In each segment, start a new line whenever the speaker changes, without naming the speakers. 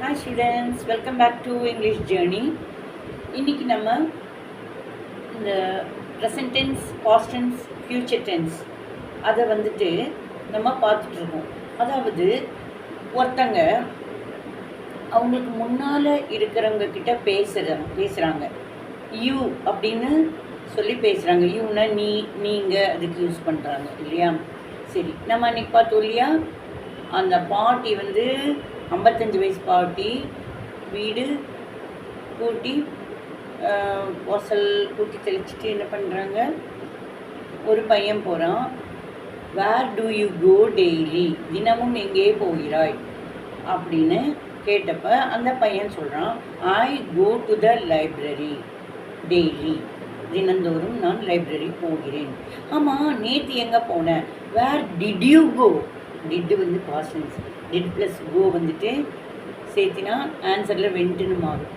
Hi students, welcome back to English Journey. இன்னைக்கு நம்ம இந்த present tense, past tense, future tense அதை நம்ம பார்த்துட்ருக்கோம். அதாவது ஒருத்தங்க அவங்களுக்கு முன்னால் இருக்கிறவங்க கிட்ட பேசுகிறாங்க. யூ அப்படின்னு சொல்லி பேசுகிறாங்க. யூன்னா நீ, நீங்கள் அதுக்கு யூஸ் பண்ணுறாங்க இல்லையா? சரி, நம்ம அன்றைக்கி பார்த்தோம் இல்லையா, அந்த பாட்டி 55 வயசு பாட்டி வீடு கூட்டி வாசல் கூட்டி தெளிச்சுட்டு என்ன பண்ணுறாங்க, ஒரு பையன் போகிறான். Where do you go daily, தினமும் எங்கே போகிறாய் அப்படின்னு கேட்டப்ப அந்த பையன் சொல்கிறான், I go to the library daily, தினந்தோறும் நான் லைப்ரரி போகிறேன். ஆமாம், நேற்று எங்கே போனேன்? Where did you go? Did past tense, did plus go சேர்த்தினா ஆன்சரில் வென்ட்டுன்னு மாறும்.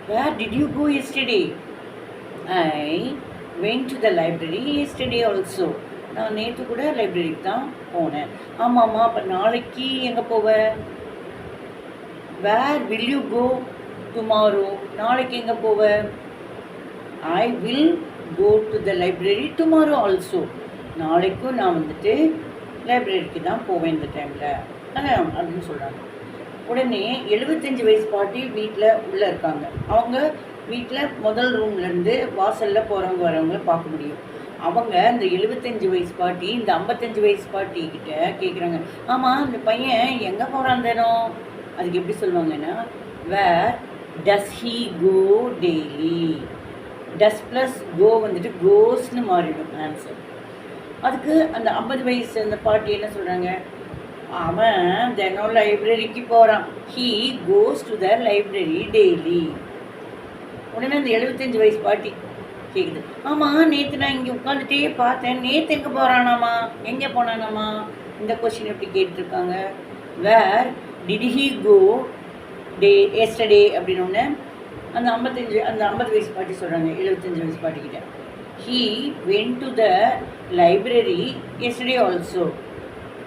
Where did you go yesterday? I went to the library yesterday also, நான் நேற்று கூட லைப்ரரிக்கு தான் போனேன். ஆமாம்மா, அப்போ நாளைக்கு எங்கே போவேன்? Where will you go tomorrow, நாளைக்கு எங்கே போவேன்? I will go to the library tomorrow also, நாளைக்கும் நான் லைப்ரரிக்கு தான் போவேன் இந்த டைமில் அதான் அப்படின்னு சொல்கிறாங்க. உடனே 75 வயசு பாட்டி வீட்டில் உள்ளே இருக்காங்க. அவங்க வீட்டில் முதல் ரூம்லேருந்து வாசலில் போகிறவங்க வரவங்க பார்க்க முடியும். அவங்க இந்த 75 வயசு பாட்டி இந்த 55 வயசு பாட்டி கிட்ட கேட்குறாங்க, ஆமாம் இந்த பையன் எங்கே போகிறான் தினம்? அதுக்கு எப்படி சொல்லுவாங்கன்னா, where does he go daily. Does plus go கோஸ்ன்னு மாறிடும் ஆன்சர். அதுக்கு அந்த 50 வயசு அந்த பாட்டி என்ன சொல்கிறாங்க, அவன் தினம் லைப்ரரிக்கு போகிறான். He goes to the library daily. உடனே அந்த 75 வயசு பாட்டி கேட்குது, ஆமாம் நேற்று நான் இங்கே உட்காந்துட்டே பார்த்தேன், நேற்று எங்கே போகிறானாமா, எங்கே போனானாமா? இந்த கொஸ்டின் எப்படி கேட்டிருக்காங்க. Where did he go yesterday அப்படின்னோடனே அந்த 50 வயசு பாட்டி சொல்கிறாங்க 75 வயசு பாட்டிக்கிட்ட, he went to the library yesterday also,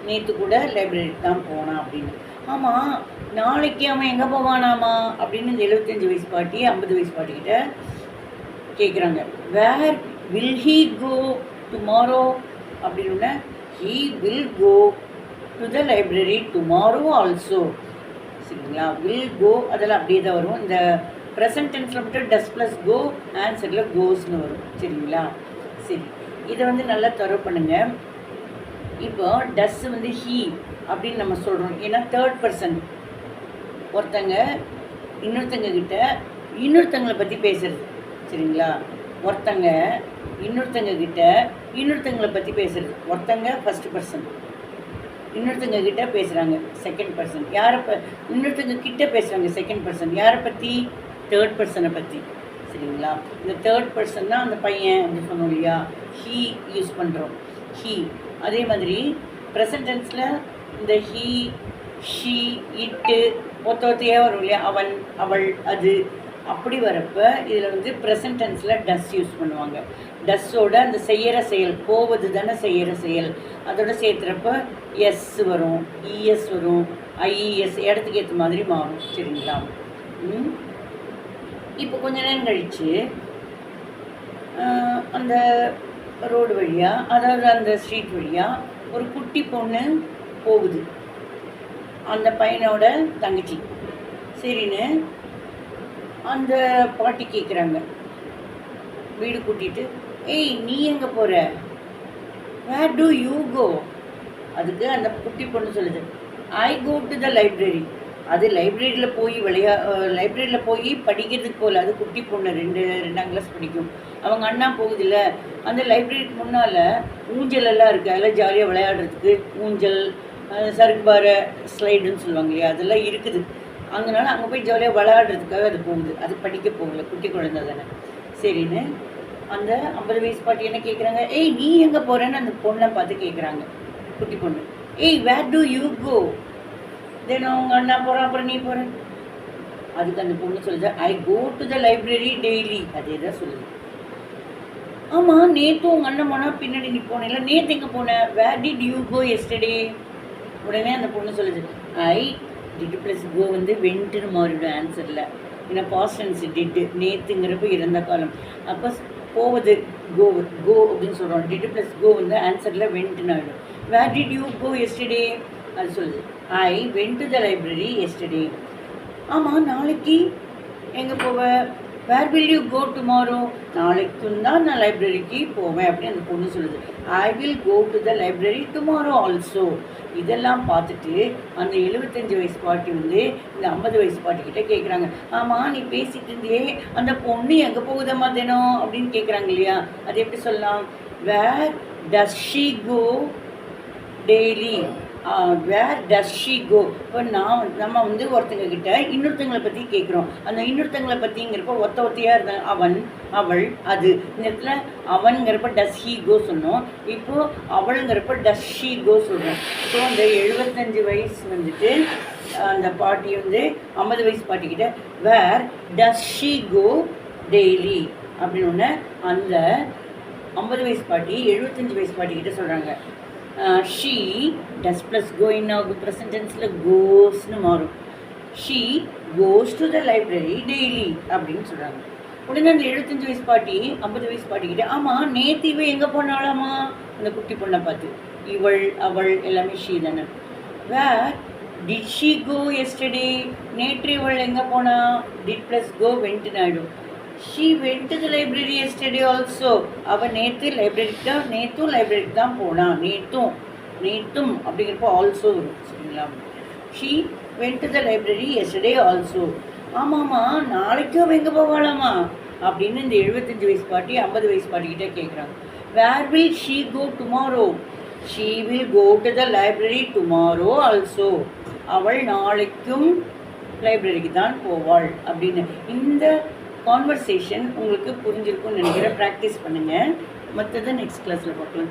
நேற்று கூட லைப்ரரிக்கு தான் போனான் அப்படின்னு. ஆமாம், நாளைக்கு அவன் எங்கே போவானாமா அப்படின்னு இந்த 75 வயசு பாட்டி 50 வயசு பாட்டிக்கிட்ட கேட்குறாங்க. Where will he go tomorrow அப்படின்னு, he will go to the library tomorrow also. சரிங்களா? வில் கோ அதெல்லாம் அப்படியே தான் வரும். இந்த ப்ரெசன்ட் டென்ஸில் மட்டும் டஸ் ப்ளஸ் கோ, ஆன்சரில் கோஸ்ன்னு வரும். சரிங்களா? சரி, இதை நல்லா தரவு பண்ணுங்கள். இப்போ டஸ் ஹீ அப்படின்னு நம்ம சொல்கிறோம். ஏன்னா தேர்ட் பர்சன் ஒருத்தங்க இன்னொருத்தங்களை பற்றி பேசுகிறது. சரிங்களா? ஒருத்தங்க இன்னொருத்தங்களை பற்றி பேசுகிறது. ஒருத்தங்க ஃபஸ்ட் பர்சன், இன்னொருத்தங்க கிட்ட பேசுகிறாங்க செகண்ட் பர்சன். இன்னொருத்தங்க கிட்ட பேசுகிறாங்க செகண்ட் பர்சன். யாரை பற்றி? தேர்ட் பர்சனை பற்றி. சரிங்களா? இந்த தேர்ட் பர்சன் தான் அந்த பையன் அப்படின்னு சொன்னோம் இல்லையா, ஹீ யூஸ் பண்ணுறோம். ஹீ அதே மாதிரி ப்ரெசன்ட் டென்ஸில் இந்த ஹீ, ஷீ, இட்டு ஒத்தையாக வரும் இல்லையா, அவன், அவள், அது அப்படி வரப்போ இதில் ப்ரெசன்ட் டென்ஸில் டஸ் யூஸ் பண்ணுவாங்க. டஸ்ஸோட அந்த செய்கிற செயல், போவது தானே செய்கிற செயல், அதோட சேர்த்துறப்ப எஸ் வரும், இஎஸ் வரும், ஐஇஎஸ் இடத்துக்கு ஏற்ற மாதிரி மாறும். சரிங்களா? இப்போ கொஞ்ச நேரம் கழித்து அந்த ரோடு வழியாக, அதாவது அந்த ஸ்ட்ரீட் வழியாக ஒரு குட்டி பொண்ணு போகுது, அந்த பையனோட தங்கச்சி. சரின்னு அந்த பாட்டி கேட்குறாங்க, வீடு கூட்டிகிட்டு, ஏய் நீ எங்கே போகிற? வேர் டு யூ கோ? அதுக்கு அந்த குட்டி பொண்ணு சொல்லுது, I go to the library. அது லைப்ரரியில் போய் படிக்கிறதுக்கு போகல, அது குட்டி பொண்ணு 2ஆம் கிளாஸ் படிக்கும். அவங்க அண்ணா போகுதில்ல, அந்த லைப்ரரிக்கு முன்னால் ஊஞ்சல் எல்லாம் இருக்குது, அதெல்லாம் ஜாலியாக விளையாடுறதுக்கு ஊஞ்சல், சறுக்கு பாறை, ஸ்லைடுன்னு சொல்லுவாங்க இல்லையா, அதெல்லாம் இருக்குது. அதனால அங்கே போய் ஜாலியாக விளையாடுறதுக்காக அது போகுது, அது படிக்க போகல, குட்டி குழந்தை தானே. சரின்னு அந்த 50 வயசு பாட்டி என்ன கேட்குறாங்க, ஏய் நீ எங்கே போகிறேன்னு அந்த பொண்ணை பார்த்து கேட்குறாங்க, குட்டி பொண்ணு. ஏய் வேர் டு யூ கோ? தென் அவங்க அண்ணா போகிறான், அப்புறம் நீ போகிற. அதுக்கு அந்த பொண்ணு சொல்லுது, I go to the library daily. அதே தான் சொல்லுது. ஆமாம், நேற்று உங்கள் அண்ணன் போனால் பின்னாடி நீ போனேன்ல, நேற்று எங்கே போனேன்? Where did you go yesterday? உடனே அந்த பொண்ணு சொல்லுது, ஐ டிட் ப்ளஸ் கோ வந்து வென்ட்டுன்னு மாறிடும் ஆன்சரில். ஏன்னா பாஸ்ட் டென்ஸ் டிட்டு, நேற்றுங்கிறப்ப இறந்த காலம். அப்போ போவது கோ அப்படின்னு சொல்கிறோம். டிட் ப்ளஸ் கோ வந்து ஆன்சரில் வென்ட்டுன்னு ஆகிடும். Where did you go yesterday அது சொல்லுது. I went to the library yesterday. ஆமாம், நாளைக்கு எங்கே போவேன்? Where will you go tomorrow? நாளைக்கும் தான் நான் லைப்ரரிக்கு போவேன் அப்படின்னு அந்த பொண்ணு சொல்லுது. I will go to the library tomorrow also. இதெல்லாம் பார்த்துட்டு அந்த 75 வயசு பாட்டி வந்து இந்த 50 வயசு பாட்டிக்கிட்ட கேட்குறாங்க, ஆமாம் நீ பேசிகிட்டு இருந்தியே அந்த பொண்ணு எங்கே போகுதம்மா தினம் அப்படின்னு கேட்குறாங்க இல்லையா? அது எப்படி சொல்லலாம்? Where does she go daily? Where does she go? இப்போ நம்ம வந்து ஒருத்தங்க கிட்ட இன்னொருத்தங்களை பற்றி கேட்குறோம். அந்த இன்னொருத்தங்களை பற்றிங்கிறப்ப ஒத்தையாக இருந்தாங்க. அவன், அவள், அது. இந்த இடத்துல அவன்கிறப்ப டஸ் ஹீ கோ சொன்னோம். இப்போது அவளுங்கிறப்ப டஸ் ஷீ கோ சொல்கிறோம். ஸோ அந்த 75 வயசு வந்துட்டு அந்த பாட்டி வந்து 50 வயசு பாட்டிக்கிட்ட வேர் டஸ் ஷீ கோ டெய்லி அப்படின்னு ஒன்று அந்த 50 வயசு பாட்டி 75 வயசு பாட்டிக்கிட்ட சொல்கிறாங்க. ஷீ டஸ் ப்ளஸ் கோ இன் ஆகும் ப்ரெசன்ட் டென்ஸில் கோஸ்ன்னு மாறும். She goes to the library daily அப்படின்னு சொல்கிறாங்க. உடனே அந்த 75 வயசு பாட்டி 50 வயசு பாட்டிக்கிட்ட, ஆமாம் நேற்று இவ எங்கே போனாலாமா அந்த குட்டி பொண்ணை பார்த்து? இவள், அவள் எல்லாமே ஷீ தானே. Where did she go yesterday? நேற்று இவள் எங்கே போனா? டிட் ப்ளஸ் கோ வென்ட்டுன்னு ஆகிடும். She went to the library yesterday also. அவள் நேற்றும் லைப்ரரிக்கு தான் போனான். நேற்றும் அப்படிங்கிறப்போ ஆல்சோ வரும். சரிங்களா? She went to the library yesterday also. ஆமாம்மா நாளைக்கும் அவள் எங்கே போவாளாமா அப்படின்னு இந்த 75 வயசு பாட்டி 50 வயசு பாட்டிக்கிட்டே கேட்குறாங்க. Where will she go tomorrow? She will go to the library tomorrow also. அவள் நாளைக்கும் லைப்ரரிக்கு தான் போவாள் அப்படின்னு. இந்த கான்வர்சேஷன் உங்களுக்கு புரிஞ்சிருக்கும்னு நினைக்கிறேன். ப்ராக்டிஸ் பண்ணுங்கள். மற்றதை நெக்ஸ்ட் கிளாஸில் பார்க்கலாம்.